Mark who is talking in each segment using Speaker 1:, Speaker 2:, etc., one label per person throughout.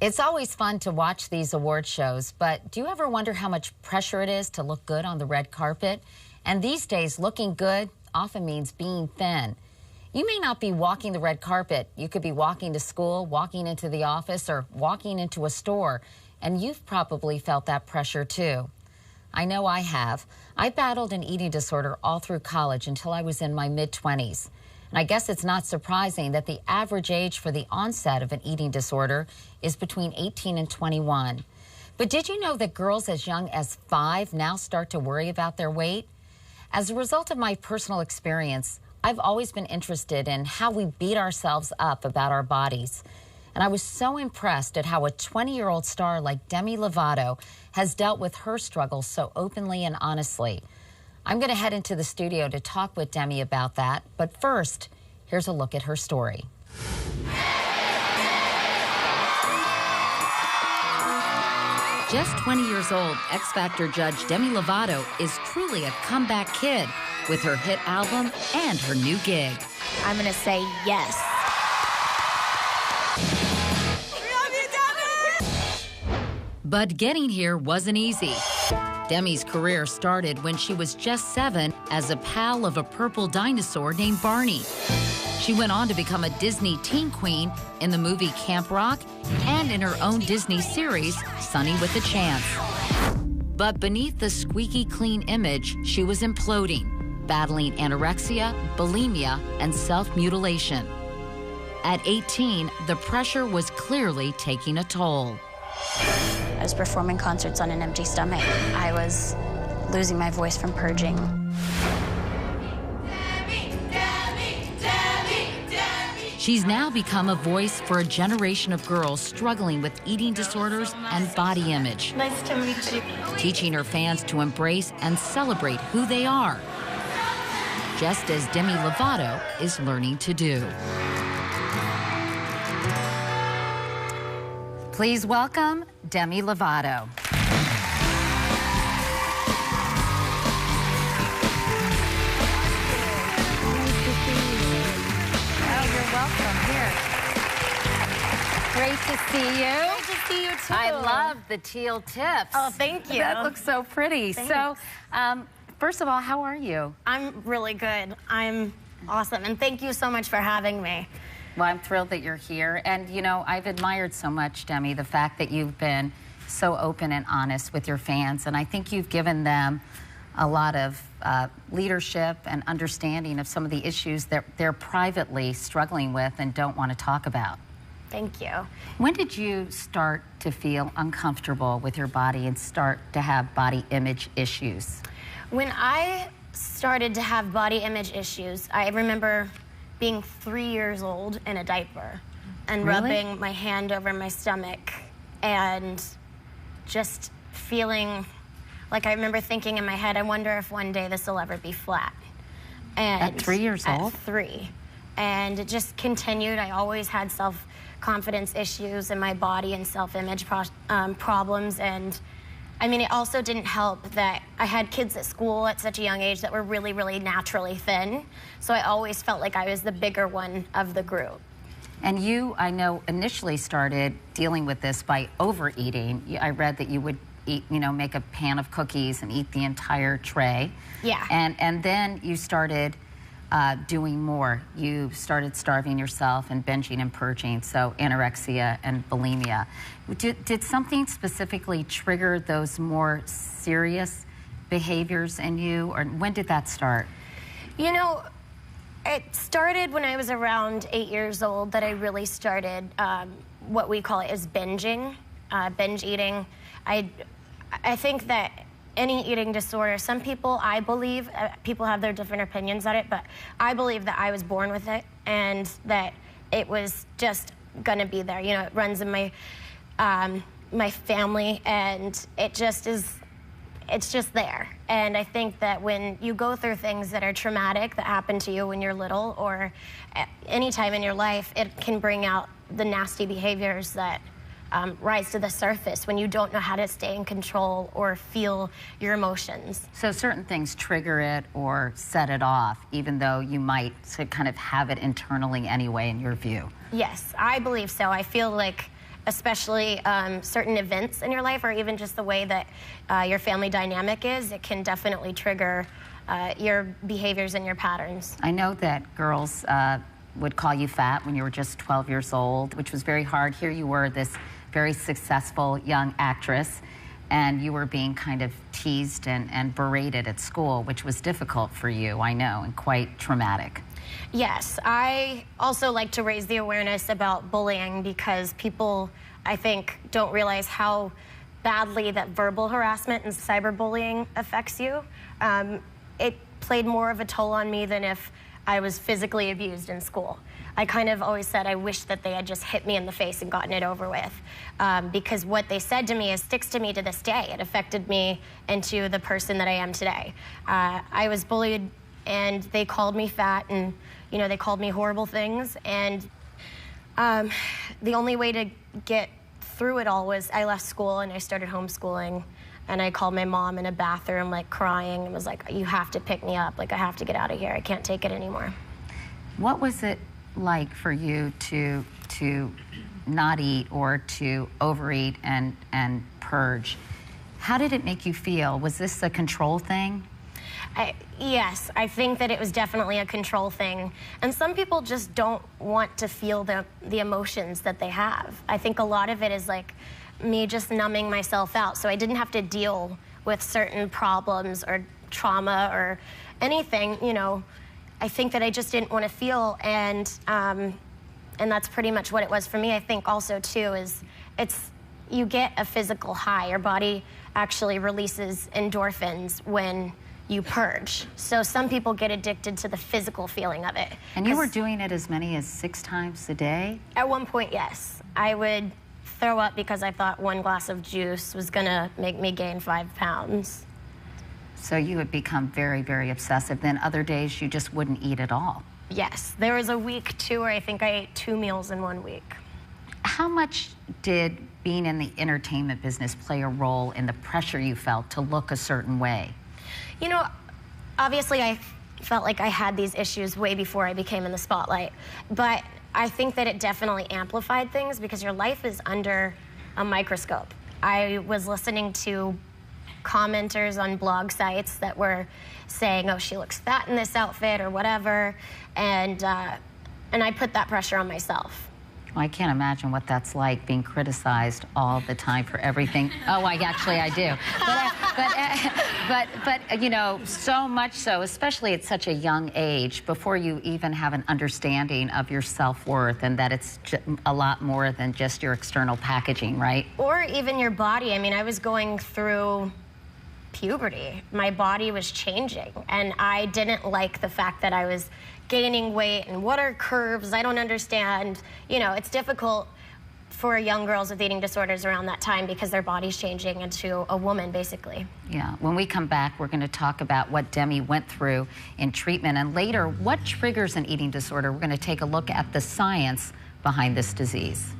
Speaker 1: It's always fun to watch these award shows, but do you ever wonder how much pressure it is to look good on the red carpet? And these days, looking good often means being thin. You may not be walking the red carpet. You could be walking to school, walking into the office, or walking into a store. And you've probably felt that pressure too. I know I have. I battled an eating disorder all through college until I was in my mid-20s. And I guess it's not surprising that the average age for the onset of an eating disorder is between 18 and 21. But did you know that girls as young as 5 now start to worry about their weight? As a result of my personal experience, I've always been interested in how we beat ourselves up about our bodies. And I was so impressed at how a 20-year-old star like Demi Lovato has dealt with her struggles so openly and honestly. I'm going to head into the studio to talk with Demi about that. But first, here's a look at her story. Just 20 years old, X Factor judge Demi Lovato is truly a comeback kid with her hit album and her new gig.
Speaker 2: I'm going to say yes.
Speaker 1: But getting here wasn't easy. Demi's career started when she was just 7 as a pal of a purple dinosaur named Barney. She went on to become a Disney teen queen in the movie Camp Rock and in her own Disney series, Sunny with a Chance. But beneath the squeaky clean image, she was imploding, battling anorexia, bulimia, and self-mutilation. At 18, the pressure was clearly taking a toll.
Speaker 2: I was performing concerts on an empty stomach. I was losing my voice from purging.
Speaker 1: She's now become a voice for a generation of girls struggling with eating disorders and body image.
Speaker 2: Nice to meet you.
Speaker 1: Teaching her fans to embrace and celebrate who they are, just as Demi Lovato is learning to do. Please welcome Demi Lovato. Great to see you.
Speaker 2: Great to see you, too.
Speaker 1: I love the teal tips.
Speaker 2: Oh, thank you.
Speaker 1: That looks so pretty.
Speaker 2: Thanks.
Speaker 1: So, first of all, how are you?
Speaker 2: I'm really good. I'm awesome, and thank you so much for having me.
Speaker 1: Well, I'm thrilled that you're here. And, you know, I've admired so much, Demi, the fact that you've been so open and honest with your fans. And I think you've given them a lot of leadership and understanding of some of the issues that they're privately struggling with and don't want to talk about.
Speaker 2: Thank you.
Speaker 1: When did you start to feel uncomfortable with your body and start to have body image issues?
Speaker 2: When I started to have body image issues, I remember being 3 years old in a diaper and rubbing my hand over my stomach and just feeling like I remember thinking in my head, I wonder if one day this will ever be flat. And
Speaker 1: at 3 years old?
Speaker 2: At 3. And it just continued. I always had self-confidence issues in my body and self-image problems. And I mean, it also didn't help that I had kids at school at such a young age that were really, really naturally thin. So I always felt like I was the bigger one of the group.
Speaker 1: And you, I know, initially started dealing with this by overeating. I read that you would eat, you know, make a pan of cookies and eat the entire tray.
Speaker 2: Yeah.
Speaker 1: And then you started doing more. You started starving yourself and binging and purging, so anorexia and bulimia. Did something specifically trigger those more serious behaviors in you, or when did that start?
Speaker 2: You know, it started when I was around 8 years old that I really started what we call it is binging, binge eating. I think that any eating disorder, some people, I believe, people have their different opinions on it, but I believe that I was born with it and that it was just gonna be there. You know, it runs in my my family, and it's just there. And I think that when you go through things that are traumatic that happen to you when you're little or at any time in your life, it can bring out the nasty behaviors that rise to the surface when you don't know how to stay in control or feel your emotions.
Speaker 1: So certain things trigger it or set it off, even though you might kind of have it internally anyway, in your view.
Speaker 2: Yes, I believe so. I feel like especially certain events in your life, or even just the way that your family dynamic is, it can definitely trigger your behaviors and your patterns.
Speaker 1: I know that girls would call you fat when you were just 12 years old, which was very hard. Here you were, this very successful young actress, and you were being kind of teased and berated at school, which was difficult for you, I know, and quite traumatic.
Speaker 2: Yes, I also like to raise the awareness about bullying because people, I think, don't realize how badly that verbal harassment and cyberbullying affects you. It played more of a toll on me than if I was physically abused in school. I kind of always said I wish that they had just hit me in the face and gotten it over with, because what they said to me sticks to me to this day. It affected me into the person that I am today. I was bullied, and they called me fat, and they called me horrible things. And the only way to get through it all was I left school and I started homeschooling. And I called my mom in a bathroom, like crying, and was like, "You have to pick me up. Like, I have to get out of here. I can't take it anymore."
Speaker 1: What was it like for you to not eat or to overeat and purge? How did it make you feel? Was this a control thing?
Speaker 2: Yes, I think that it was definitely a control thing. And some people just don't want to feel the emotions that they have. I think a lot of it is like me just numbing myself out, so I didn't have to deal with certain problems or trauma or anything. I think that I just didn't want to feel, and that's pretty much what it was for me. I think also too is you get a physical high. Your body actually releases endorphins when you purge. So some people get addicted to the physical feeling of it.
Speaker 1: And you were doing it as many as 6 times a day?
Speaker 2: At one point, yes. I would throw up because I thought one glass of juice was gonna make me gain 5 pounds.
Speaker 1: So you had become very, very obsessive. Then other days you just wouldn't eat at all.
Speaker 2: Yes, there was a week too where I think I ate 2 meals in 1 week.
Speaker 1: How much did being in the entertainment business play a role in the pressure you felt to look a certain way?
Speaker 2: Obviously I felt like I had these issues way before I became in the spotlight, but I think that it definitely amplified things because your life is under a microscope. I was listening to commenters on blog sites that were saying, "Oh, she looks fat in this outfit," or whatever, and I put that pressure on myself.
Speaker 1: Well, I can't imagine what that's like, being criticized all the time for everything. Oh, I do. But so much so, especially at such a young age, before you even have an understanding of your self-worth and that it's a lot more than just your external packaging, right?
Speaker 2: Or even your body. I mean, I was going through puberty. My body was changing, and I didn't like the fact that I was gaining weight, and what are curves? I don't understand. It's difficult for young girls with eating disorders around that time because their body's changing into a woman, basically.
Speaker 1: Yeah, when we come back, we're going to talk about what Demi went through in treatment, and later, what triggers an eating disorder. We're going to take a look at the science behind this disease.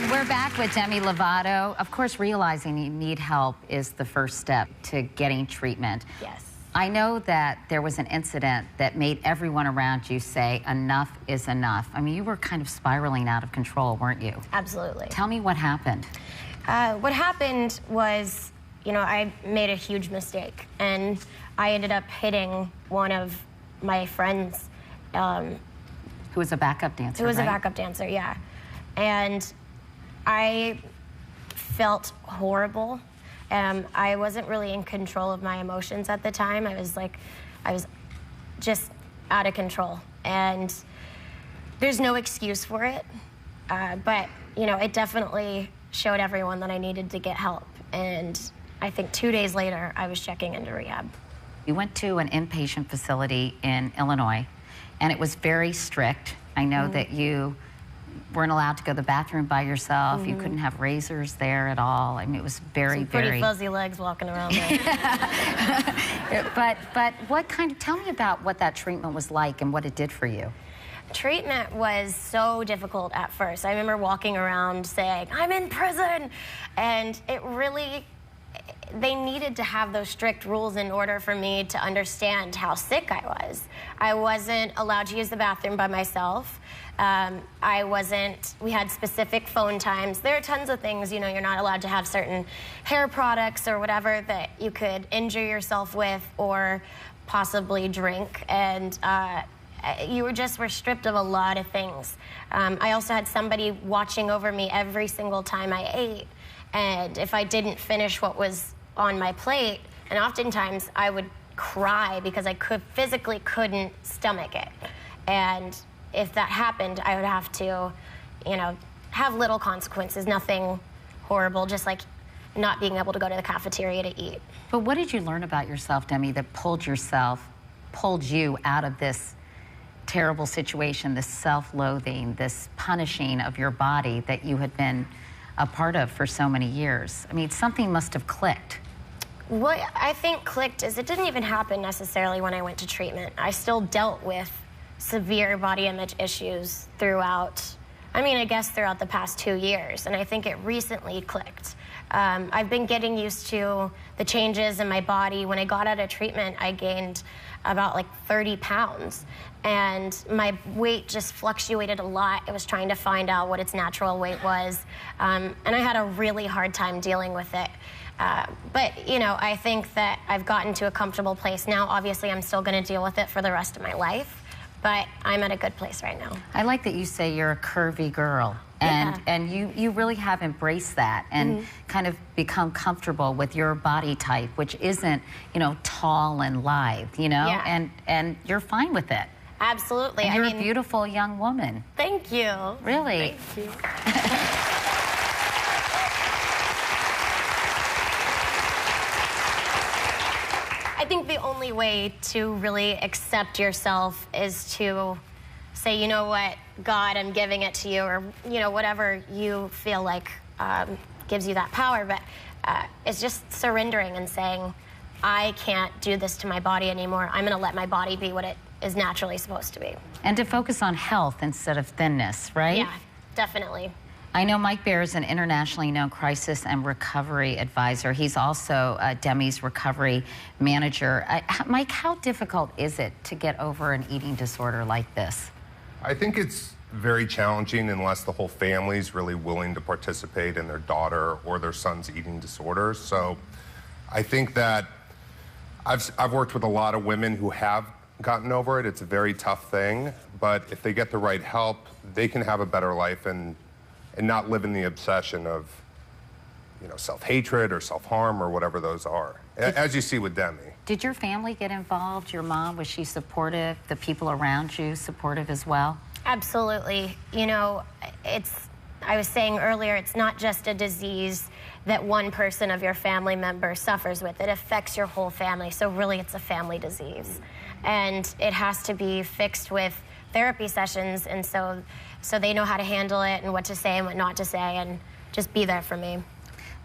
Speaker 1: We're back with Demi Lovato. Of course, realizing you need help is the first step to getting treatment.
Speaker 2: Yes.
Speaker 1: I know that there was an incident that made everyone around you say, enough is enough. I mean, you were kind of spiraling out of control, weren't you?
Speaker 2: Absolutely.
Speaker 1: Tell me what happened.
Speaker 2: What happened was, I made a huge mistake, and I ended up hitting one of my friends.
Speaker 1: Who was a backup dancer,
Speaker 2: Who was
Speaker 1: right?
Speaker 2: a backup dancer, yeah. And I felt horrible. I wasn't really in control of my emotions at the time. I was just out of control. And there's no excuse for it. But, it definitely showed everyone that I needed to get help. And I think 2 days later, I was checking into rehab.
Speaker 1: You went to an inpatient facility in Illinois, and it was very strict. I know that you weren't allowed to go to the bathroom by yourself. You couldn't have razors there at all. I mean, it was very,
Speaker 2: pretty fuzzy legs walking around there.
Speaker 1: But tell me about what that treatment was like and what it did for you.
Speaker 2: Treatment was so difficult at first. I remember walking around saying, "I'm in prison," and they needed to have those strict rules in order for me to understand how sick I was. I wasn't allowed to use the bathroom by myself. We had specific phone times. There are tons of things, you know, you're not allowed to have certain hair products or whatever that you could injure yourself with or possibly drink. And you were stripped of a lot of things. I also had somebody watching over me every single time I ate. And if I didn't finish what was on my plate, and oftentimes I would cry because I physically couldn't stomach it. And if that happened, I would have to, you know, have little consequences, nothing horrible, just like not being able to go to the cafeteria to eat.
Speaker 1: But what did you learn about yourself, Demi, that pulled you out of this terrible situation, this self-loathing, this punishing of your body that you had been a part of for so many years? I mean, something must have clicked.
Speaker 2: What I think clicked is it didn't even happen necessarily when I went to treatment. I still dealt with severe body image issues throughout the past 2 years, and I think it recently clicked. I've been getting used to the changes in my body. When I got out of treatment, I gained about like 30 pounds, and my weight just fluctuated a lot. I was trying to find out what its natural weight was, and I had a really hard time dealing with it. But, you know, I think that I've gotten to a comfortable place now. Obviously, I'm still going to deal with it for the rest of my life, but I'm at a good place right now.
Speaker 1: I like that you say you're a curvy girl. And you really have embraced that and kind of become comfortable with your body type, which isn't, you know, tall and lithe, you know, and you're fine with it.
Speaker 2: Absolutely.
Speaker 1: And you're a beautiful young woman.
Speaker 2: Thank you.
Speaker 1: Really.
Speaker 2: Thank you. I think the only way to really accept yourself is to say, you know what, God, I'm giving it to you, or, you know, whatever you feel like gives you that power. But it's just surrendering and saying, I can't do this to my body anymore. I'm going to let my body be what it is naturally supposed to be.
Speaker 1: And to focus on health instead of thinness, right?
Speaker 2: Yeah, definitely.
Speaker 1: I know Mike Baer is an internationally known crisis and recovery advisor. He's also Demi's recovery manager. Mike, how difficult is it to get over an eating disorder like this?
Speaker 3: I think it's very challenging unless the whole family is really willing to participate in their daughter or their son's eating disorders. So I think that I've worked with a lot of women who have gotten over it. It's a very tough thing, but if they get the right help, they can have a better life and not live in the obsession of, you know, self-hatred or self-harm or whatever those are, as you see with Demi.
Speaker 1: Did your family get involved? Your mom, was she supportive? The people around you supportive as well?
Speaker 2: Absolutely. You know, I was saying earlier, it's not just a disease that one person of your family member suffers with. It affects your whole family. So really, it's a family disease. And it has to be fixed with therapy sessions. And so they know how to handle it and what to say and what not to say, and just be there for me.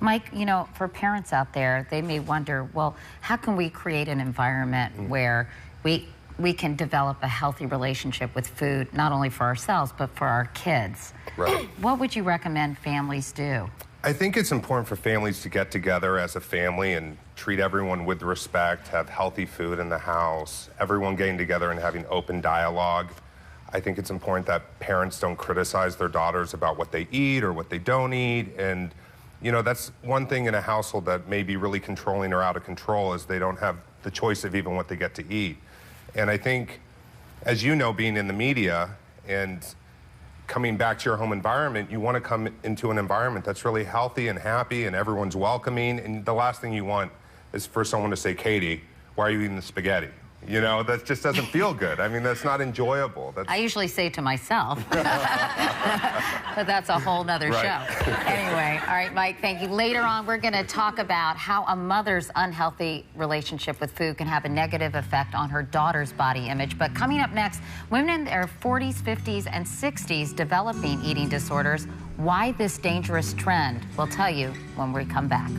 Speaker 1: Mike, you know, for parents out there, they may wonder, well, how can we create an environment where we can develop a healthy relationship with food, not only for ourselves, but for our kids?
Speaker 3: Right.
Speaker 1: What would you recommend families do?
Speaker 3: I think it's important for families to get together as a family and treat everyone with respect, have healthy food in the house, everyone getting together and having open dialogue. I think it's important that parents don't criticize their daughters about what they eat or what they don't eat. And, you know, that's one thing in a household that may be really controlling or out of control, is they don't have the choice of even what they get to eat. And I think, as you know, being in the media and coming back to your home environment, you want to come into an environment that's really healthy and happy and everyone's welcoming. And the last thing you want is for someone to say, Katie, why are you eating the spaghetti? You know, that just doesn't feel good. I mean, that's not enjoyable.
Speaker 1: I usually say to myself, but that's a whole nother show. Anyway, all right, Mike, thank you. Later on, we're going to talk about how a mother's unhealthy relationship with food can have a negative effect on her daughter's body image. But coming up next, women in their 40s, 50s, and 60s developing eating disorders. Why this dangerous trend? We'll tell you when we come back.